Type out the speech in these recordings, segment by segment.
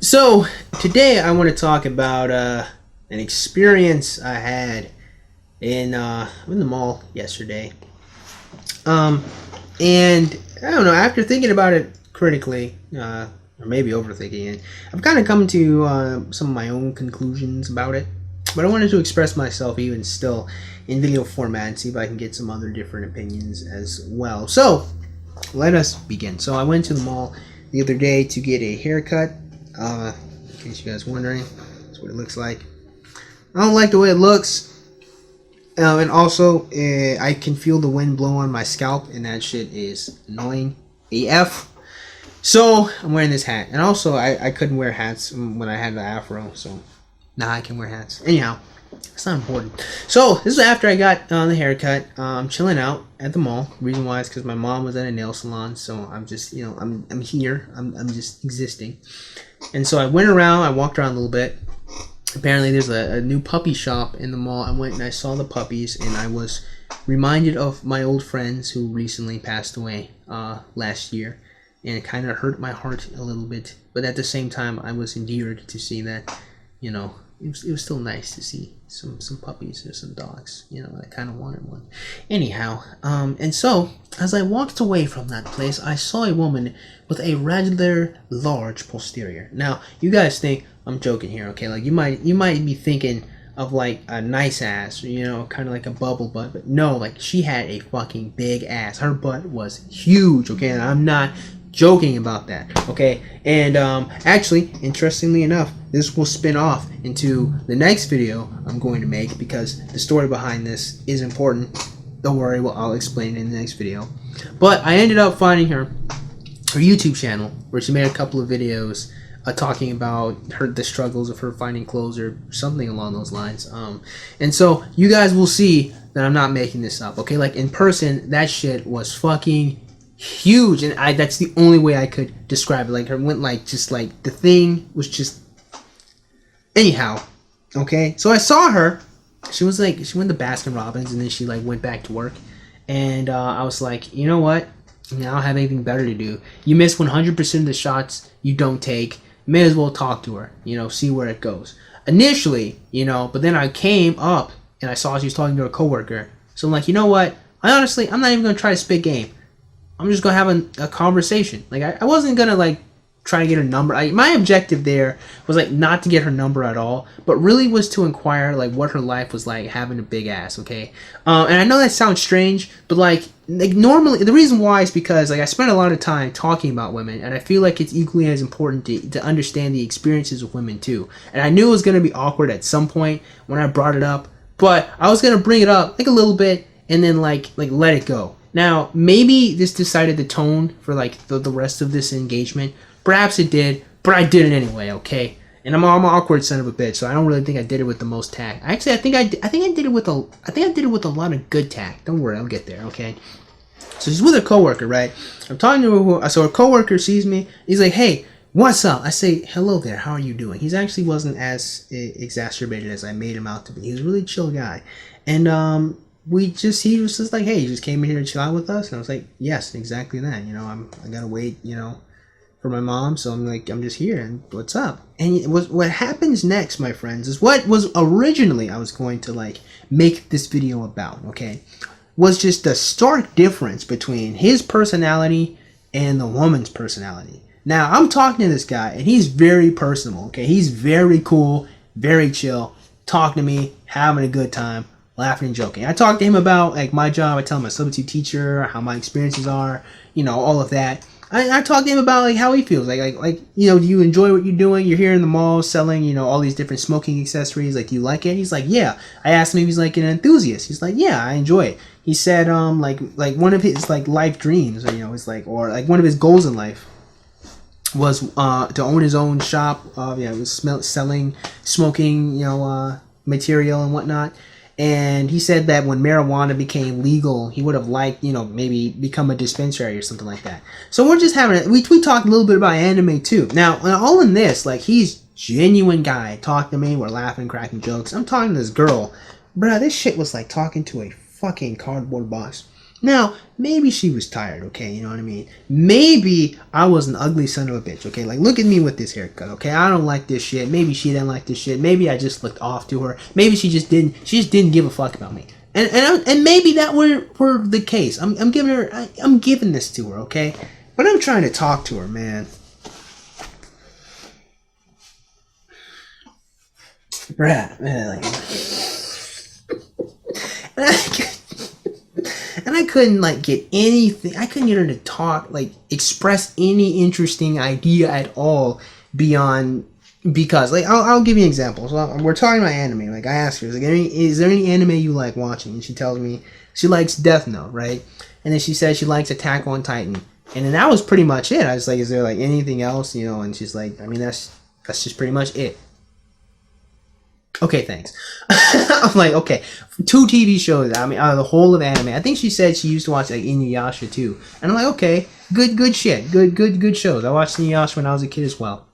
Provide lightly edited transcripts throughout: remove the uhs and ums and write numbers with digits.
So today I want to talk about an experience I had in the mall yesterday. Um, and I don't know. After thinking about it critically, or maybe overthinking it, I've kind of come to some of my own conclusions about it. But I wanted to express myself even still in video format and see if I can get some other different opinions as well. So let us begin. So I went to the mall the other day to get a haircut. In case you guys wondering, that's what it looks like. I don't like the way it looks. And also, I can feel the wind blow on my scalp, and that shit is annoying AF. So I'm wearing this hat, and also I couldn't wear hats when I had the afro, so now I can wear hats. Anyhow, it's not important. So this is after I got the haircut. I'm chilling out at the mall. Reason why is because my mom was at a nail salon, so I'm just I'm here. I'm just existing. And so I went around. I walked around a little bit. Apparently, there's a new puppy shop in the mall. I went and I saw the puppies, and I was reminded of my old friends who recently passed away last year, and it kind of hurt my heart a little bit. But at the same time, I was endeared to see that, it was still nice to see some puppies or some dogs. I kind of wanted one. Anyhow, and so as I walked away from that place, I saw a woman with a rather large posterior. Now, you guys think I'm joking here, okay? Like you might be thinking of like a nice ass, kind of like a bubble butt, but no, like she had a fucking big ass. Her butt was huge, okay? And I'm not joking about that, okay? And actually, interestingly enough, this will spin off into the next video I'm going to make because the story behind this is important. Don't worry, I'll explain it in the next video. But I ended up finding her YouTube channel where she made a couple of videos talking about the struggles of her finding clothes or something along those lines. And so you guys will see that I'm not making this up, okay? Like in person, that shit was fucking huge, and that's the only way I could describe it. Like her went like just like the thing was just anyhow, okay? So I saw her. She went to Baskin Robbins, and then she like went back to work, and I was like, you know what? I don't have anything better to do. You miss 100% of the shots you don't take. May as well talk to her, see where it goes. Initially, but then I came up and I saw she was talking to a coworker. So I'm like, you know what? I'm not even going to try to spit game. I'm just going to have a conversation. Like, I wasn't going to, like, try to get her number. My objective there was, like, not to get her number at all, but really was to inquire, like, what her life was like having a big ass, okay? And I know that sounds strange, but, like normally, the reason why is because, like, I spent a lot of time talking about women, and I feel like it's equally as important to understand the experiences of women, too. And I knew it was going to be awkward at some point when I brought it up, but I was going to bring it up, like, a little bit, and then, like let it go. Now, maybe this decided the tone for, like, the rest of this engagement. Perhaps it did, but I did it anyway, okay? And I'm an awkward son of a bitch, so I don't really think I did it with the most tact. Actually, I think I did it with a lot of good tact. Don't worry, I'll get there, okay? So she's with a coworker, right? I'm talking to her, so her coworker sees me. He's like, "Hey, what's up?" I say, "Hello there. How are you doing?" He actually wasn't as exacerbated as I made him out to be. He was a really chill guy, and he was just like, "Hey, you just came in here to chill out with us?" And I was like, "Yes, exactly that. I gotta wait, for my mom, so I'm just here, and what's up?" And what happens next, my friends, is what was originally I was going to like make this video about, okay, was just the stark difference between his personality and the woman's personality. Now, I'm talking to this guy, and he's very personable, okay? He's very cool, very chill, talking to me, having a good time, laughing and joking. I talk to him about like my job. I tell him I'm a substitute teacher, how my experiences are, all of that. I talked to him about like how he feels. Like do you enjoy what you're doing? You're here in the mall selling, all these different smoking accessories. Like, do you like it? He's like, yeah. I asked him if he's like an enthusiast. He's like, yeah, I enjoy it. He said, like one of his like life dreams, is like, or like one of his goals in life was to own his own shop. It was selling smoking, material and whatnot. And he said that when marijuana became legal, he would have liked, maybe become a dispensary or something like that. So we're just having we talked a little bit about anime too. Now, all in this, like, he's genuine guy. Talk to me, we're laughing, cracking jokes. I'm talking to this girl. Bruh, this shit was like talking to a fucking cardboard box. Now, maybe she was tired, okay? You know what I mean? Maybe I was an ugly son of a bitch, okay? Like, look at me with this haircut, okay? I don't like this shit. Maybe she didn't like this shit. Maybe I just looked off to her. Maybe she just didn't give a fuck about me. And maybe that were the case. I'm giving this to her, okay? But I'm trying to talk to her, man. Bruh, man, and I couldn't like get anything. I couldn't get her to talk, like express any interesting idea at all beyond, because like I'll give you an example. So we're talking about anime. Like I asked her, like, is there any anime you like watching? And she tells me she likes Death Note, right? And then she said she likes Attack on Titan. And then that was pretty much it. I was like, is there like anything else, you know? And she's like, I mean, that's just pretty much it. Okay, thanks. I'm like, okay, 2 TV shows. I mean, out of the whole of anime, I think she said she used to watch like Inuyasha too. And I'm like, okay, good shit, good shows. I watched Inuyasha when I was a kid as well.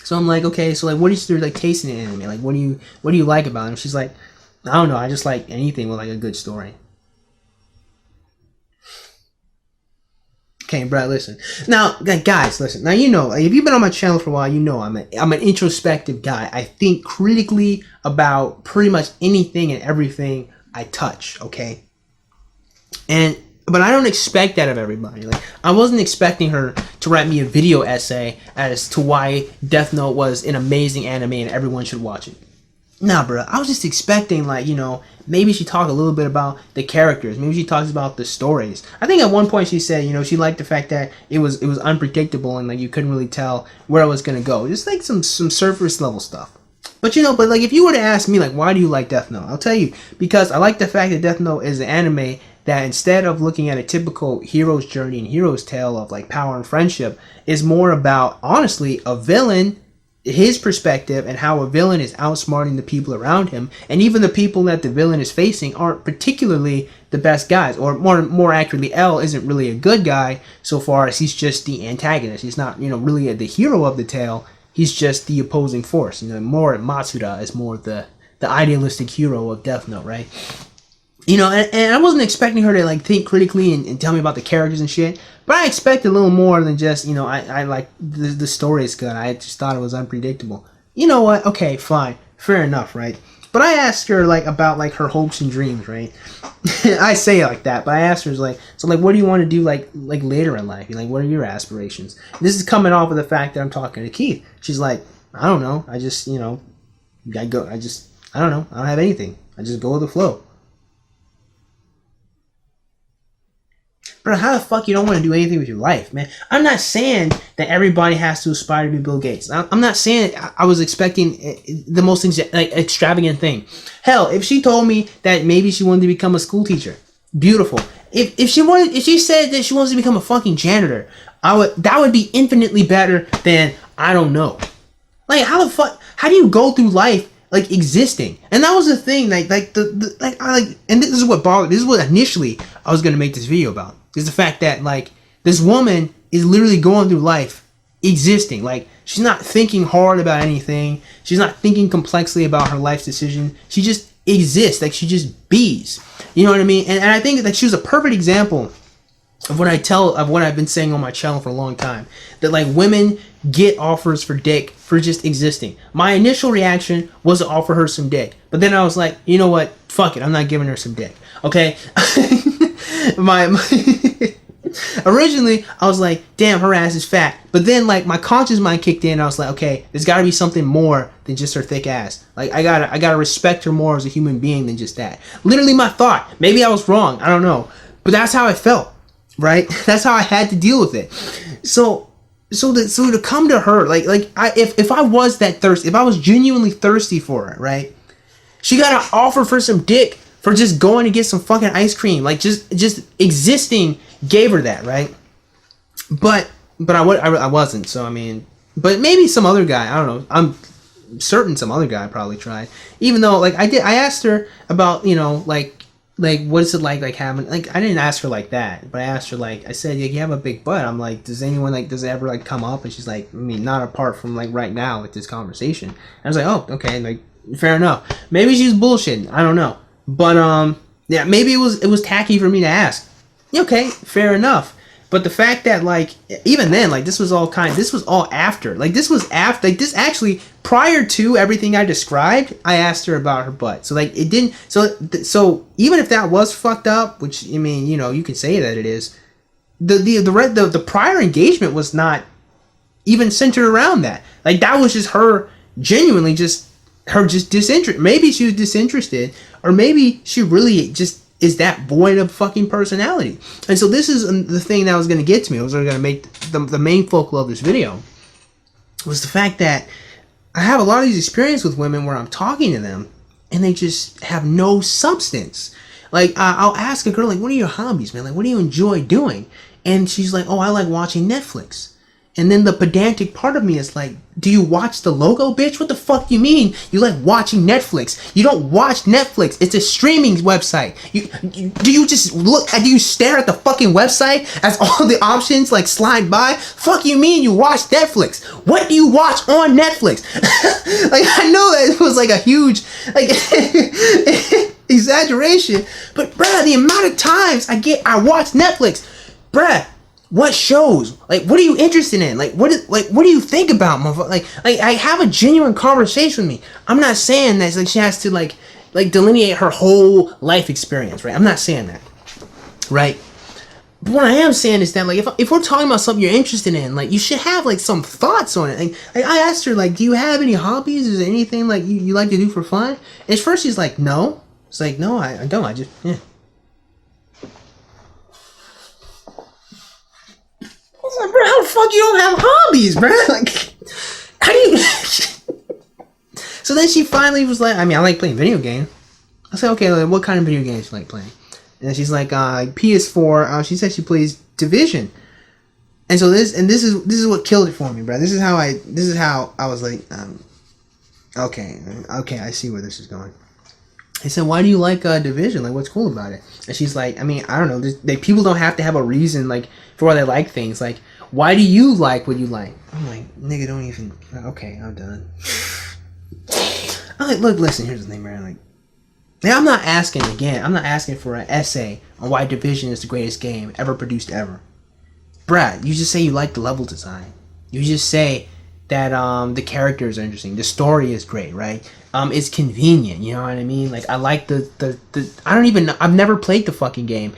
So I'm like, okay, so like, what is your like taste in anime? Like, what do you like about it? And she's like, I don't know, I just like anything with like a good story. Okay, Brad, listen. Now, guys, listen. Now, you know, like, if you've been on my channel for a while, you know I'm an introspective guy. I think critically about pretty much anything and everything I touch, okay? But I don't expect that of everybody. Like, I wasn't expecting her to write me a video essay as to why Death Note was an amazing anime and everyone should watch it. Nah, bro. I was just expecting, like, you know, maybe she talked a little bit about the characters. Maybe she talks about the stories. I think at one point she said, you know, she liked the fact that it was unpredictable and like you couldn't really tell where it was gonna go. Just like some surface level stuff. But you know, but like if you were to ask me, like, why do you like Death Note? I'll tell you, because I like the fact that Death Note is an anime that instead of looking at a typical hero's journey and hero's tale of like power and friendship, is more about, honestly, a villain, his perspective, and how a villain is outsmarting the people around him, and even the people that the villain is facing aren't particularly the best guys, or more accurately, L isn't really a good guy so far as he's just the antagonist. He's not, you know, really the hero of the tale. He's just the opposing force. You know, more Matsuda is more the idealistic hero of Death Note, right? You know, and I wasn't expecting her to like think critically and tell me about the characters and shit, but I expected a little more than just, you know, I like the story is good. I just thought it was unpredictable. You know what? Okay, fine, fair enough, right? But I asked her like about like her hopes and dreams, right? I say it like that, but I asked her like, so like, what do you want to do like later in life? Like, what are your aspirations? This is coming off of the fact that I'm talking to Keith. She's like, I don't know. I just, you know, I don't know. I don't have anything. I just go with the flow. Bro, how the fuck you don't want to do anything with your life, man? I'm not saying that everybody has to aspire to be Bill Gates. I'm not saying I was expecting the most like extravagant thing. Hell, if she told me that maybe she wanted to become a school teacher, beautiful. If she said that she wants to become a fucking janitor, that would be infinitely better than, I don't know. Like, how do you go through life like existing? And that was the thing, and this is what bothered. This is what initially I was gonna make this video about. Is the fact that like this woman is literally going through life existing. Like, she's not thinking hard about anything. She's not thinking complexly about her life's decision. She just exists. Like, she just bees. You know what I mean? And I think that she was a perfect example of what I've been saying on my channel for a long time. That like women get offers for dick for just existing. My initial reaction was to offer her some dick. But then I was like, you know what? Fuck it. I'm not giving her some dick. Okay? Originally I was like, damn, her ass is fat. But then like my conscious mind kicked in and I was like, okay, there's gotta be something more than just her thick ass. Like I gotta respect her more as a human being than just that. Literally my thought. Maybe I was wrong, I don't know. But that's how I felt, right? That's how I had to deal with it. So to come to her, if I was that thirsty, if I was genuinely thirsty for her, right? She got to offer for some dick for just going to get some fucking ice cream. Like, just existing gave her that, right? But I wasn't, so I mean, but maybe some other guy, I don't know, I'm certain some other guy probably tried. Even though, like, I asked her about, you know, like what is it like having, like, I didn't ask her like that, but I asked her, like, I said, yeah, you have a big butt. I'm like, does it ever like come up? And she's like, I mean, not apart from like right now with this conversation. And I was like, oh, okay, like, fair enough. Maybe she's bullshitting, I don't know. But yeah, maybe it was tacky for me to ask. Okay, fair enough. But the fact that, like, even then, like, this was all after. Like, this was after, like, this actually, prior to everything I described, I asked her about her butt. So, like, it didn't, so even if that was fucked up, which, I mean, you know, you can say that it is, the prior engagement was not even centered around that. Like, that was just her genuinely just disinterest. Maybe she was disinterested, or maybe she really just is that void of fucking personality. And so this is the thing that was going to get to me. I was going to make the main focal of this video was the fact that I have a lot of these experiences with women where I'm talking to them and they just have no substance. Like, I'll ask a girl, like, what are your hobbies, man? Like, what do you enjoy doing? And she's like, oh, I like watching Netflix. And then the pedantic part of me is like, do you watch the logo, bitch? What the fuck do you mean you like watching Netflix? You don't watch Netflix. It's a streaming website. Do you stare at the fucking website as all the options like slide by? Fuck you mean you watch Netflix? What do you watch on Netflix? Like, I know that it was like a huge like exaggeration, but bruh, the amount of times I watch Netflix, bruh. What shows? Like, what are you interested in? Like, what do you think about, motherfucker? Like, I have a genuine conversation with me. I'm not saying that like she has to like delineate her whole life experience, right? I'm not saying that, right? But what I am saying is that like if we're talking about something you're interested in, like you should have like some thoughts on it. Like I asked her like, do you have any hobbies? Is there anything like you like to do for fun? And at first she's like, no. It's like, no, I don't. I just yeah. Like, bro, how the fuck you don't have hobbies, bro? Like, how do you? So then she finally was like, I mean, I like playing video games. I said, okay, like, what kind of video games do you like playing? And she's like, PS4. She said she plays Division. And so this is what killed it for me, bro. This is how I was like, okay, I see where this is going. I said, why do you like Division? Like, what's cool about it? And she's like, I mean, I don't know. People don't have to have a reason, like, for why they like things. Like, why do you like what you like? I'm like, nigga, don't even... Okay, I'm done. I'm like, look, listen, here's the thing, man. Like, I'm not asking for an essay on why Division is the greatest game ever produced ever. Brad, you just say you like the level design. You just say that the characters are interesting. The story is great, right? It's convenient, you know what I mean? Like, I like the I don't even know. I've never played the fucking game.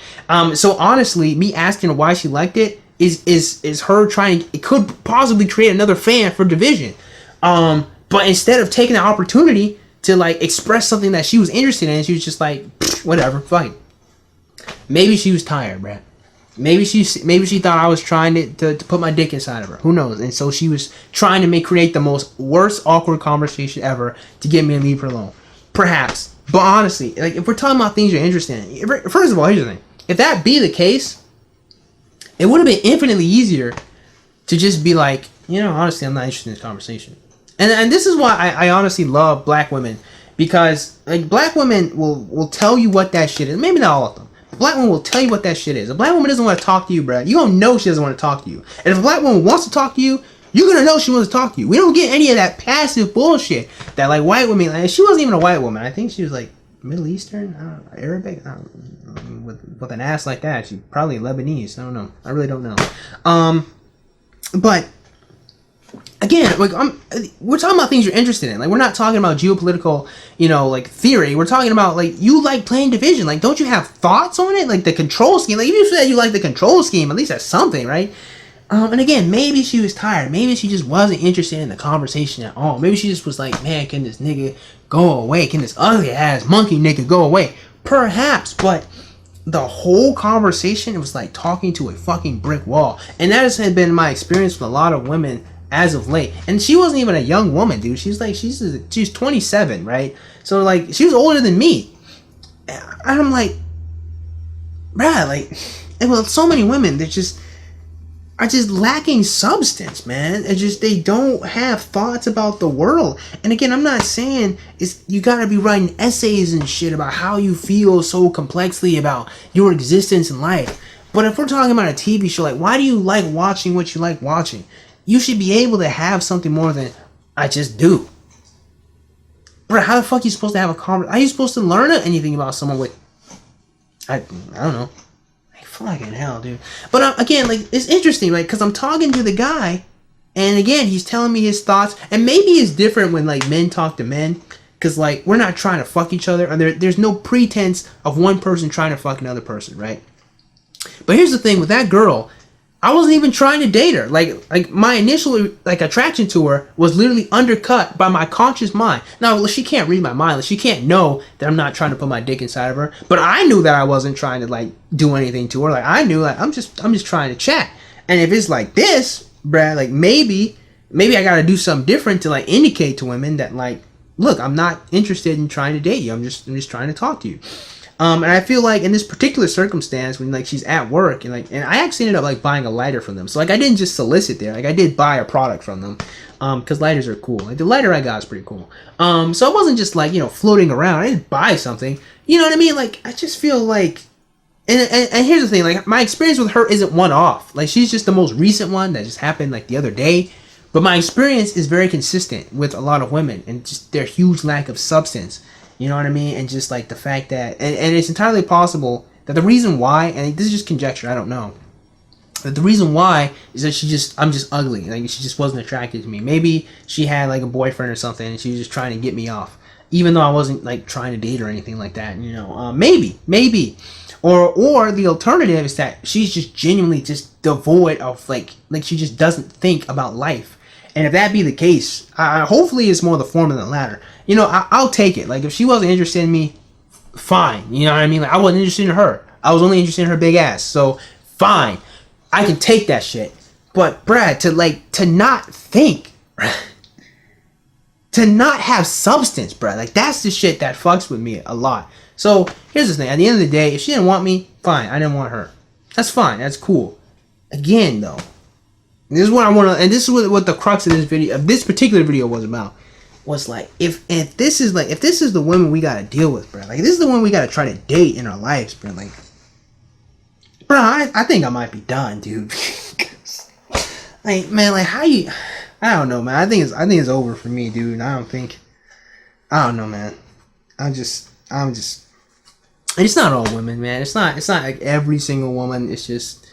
So honestly, me asking her why she liked it is her trying. It could possibly create another fan for Division. But instead of taking the opportunity to like express something that she was interested in, she was just like, whatever, fuck it. Maybe she was tired, bruh. Maybe she thought I was trying to put my dick inside of her. Who knows? And so she was trying to create the worst awkward conversation ever to get me to leave her alone. Perhaps. But honestly, like if we're talking about things you're interested in, first of all, here's the thing. If that be the case, it would have been infinitely easier to just be like, you know, honestly, I'm not interested in this conversation. And this is why I honestly love black women, because like black women will tell you what that shit is. Maybe not all of them. A black woman will tell you what that shit is. A black woman doesn't want to talk to you, bro. You don't know she doesn't want to talk to you. And if a black woman wants to talk to you, you're gonna know she wants to talk to you. We don't get any of that passive bullshit that like white women. Like, she wasn't even a white woman. I think she was like Middle Eastern, I don't know, Arabic, I don't know, with an ass like that. She probably Lebanese. I don't know. I really don't know. But again, like we're talking about things you're interested in. Like we're not talking about geopolitical, you know, like theory. We're talking about like you like playing Division. Like, don't you have thoughts on it? Like the control scheme. Like even if you said you like the control scheme, at least that's something, right? And again, maybe she was tired. Maybe she just wasn't interested in the conversation at all. Maybe she just was like, man, can this nigga go away? Can this ugly ass monkey nigga go away? Perhaps, but the whole conversation, it was like talking to a fucking brick wall. And that has been my experience with a lot of women as of late. And she wasn't even a young woman, dude. She's 27, right? So like she was older than me. And I'm like, bruh, like, and well, so many women that are just lacking substance, man. It's just they don't have thoughts about the world. And again, I'm not saying you gotta be writing essays and shit about how you feel so complexly about your existence in life. But if we're talking about a TV show, like why do you like watching what you like watching? You should be able to have something more than I just do. Bro, how the fuck are you supposed to have a conversation? Are you supposed to learn anything about someone with I don't know, like fucking hell, dude. But again, like, it's interesting, like, because I'm talking to the guy, and again, he's telling me his thoughts, and maybe it's different when, like, men talk to men, because, like, we're not trying to fuck each other, and there's no pretense of one person trying to fuck another person, right? But here's the thing, with that girl, I wasn't even trying to date her. Like my initial, like, attraction to her was literally undercut by my conscious mind. Now, she can't read my mind. Like, she can't know that I'm not trying to put my dick inside of her. But I knew that I wasn't trying to, like, do anything to her. Like, I knew, like, I'm just trying to chat. And if it's like this, bruh, like, maybe I gotta do something different to, like, indicate to women that, like, look, I'm not interested in trying to date you. I'm just trying to talk to you. And I feel like in this particular circumstance, when, like, she's at work, and I actually ended up, like, buying a lighter from them. So, like, I didn't just solicit there. Like, I did buy a product from them, because lighters are cool. Like, the lighter I got is pretty cool. So I wasn't just, like, you know, floating around. I didn't buy something. You know what I mean? Like, I just feel like, and here's the thing, like, my experience with her isn't one-off. Like, she's just the most recent one that just happened, like, the other day. But my experience is very consistent with a lot of women, and just their huge lack of substance. You know what I mean? And just, like, the fact that, and it's entirely possible that the reason why, and this is just conjecture, I don't know, that the reason why is that I'm just ugly. Like, she just wasn't attracted to me. Maybe she had, like, a boyfriend or something, and she was just trying to get me off. Even though I wasn't, like, trying to date or anything like that, you know. Maybe. Or the alternative is that she's just genuinely just devoid of, like she just doesn't think about life. And if that be the case, hopefully it's more the former than the latter. You know, I'll take it. Like, if she wasn't interested in me, fine. You know what I mean? Like, I wasn't interested in her. I was only interested in her big ass. So, fine. I can take that shit. But, Brad, to not think, to not have substance, Brad, like, that's the shit that fucks with me a lot. So, here's the thing. At the end of the day, if she didn't want me, fine. I didn't want her. That's fine. That's cool. Again, though, this is what I want to, and this is what the crux of this video, of this particular video, was about. Was like, if this is the woman we gotta deal with, bro. Like, this is the one we gotta try to date in our lives, bro. Like, bro, I think I might be done, dude. Like, man, like, how you? I don't know, man. I think it's over for me, dude. I don't know, man. I'm just. And it's not all women, man. It's not like every single woman. It's just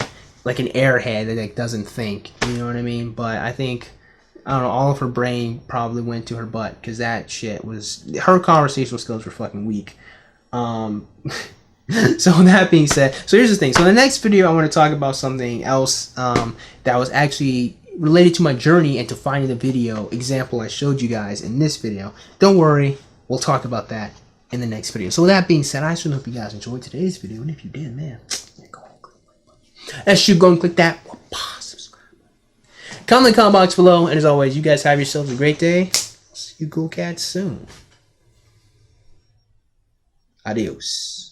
like an airhead that, like, doesn't think. You know what I mean? But I think, I don't know, all of her brain probably went to her butt, because that shit was, her conversational skills were fucking weak. So that being said, so here's the thing. So in the next video, I want to talk about something else that was actually related to my journey and to finding the video example I showed you guys in this video. Don't worry, we'll talk about that in the next video. So with that being said, I certainly hope you guys enjoyed today's video, and if you did, man, go and click that button. Go and click that subscribe button. Comment in the comment box below, and as always, you guys have yourselves a great day. See you cool cats soon. Adios.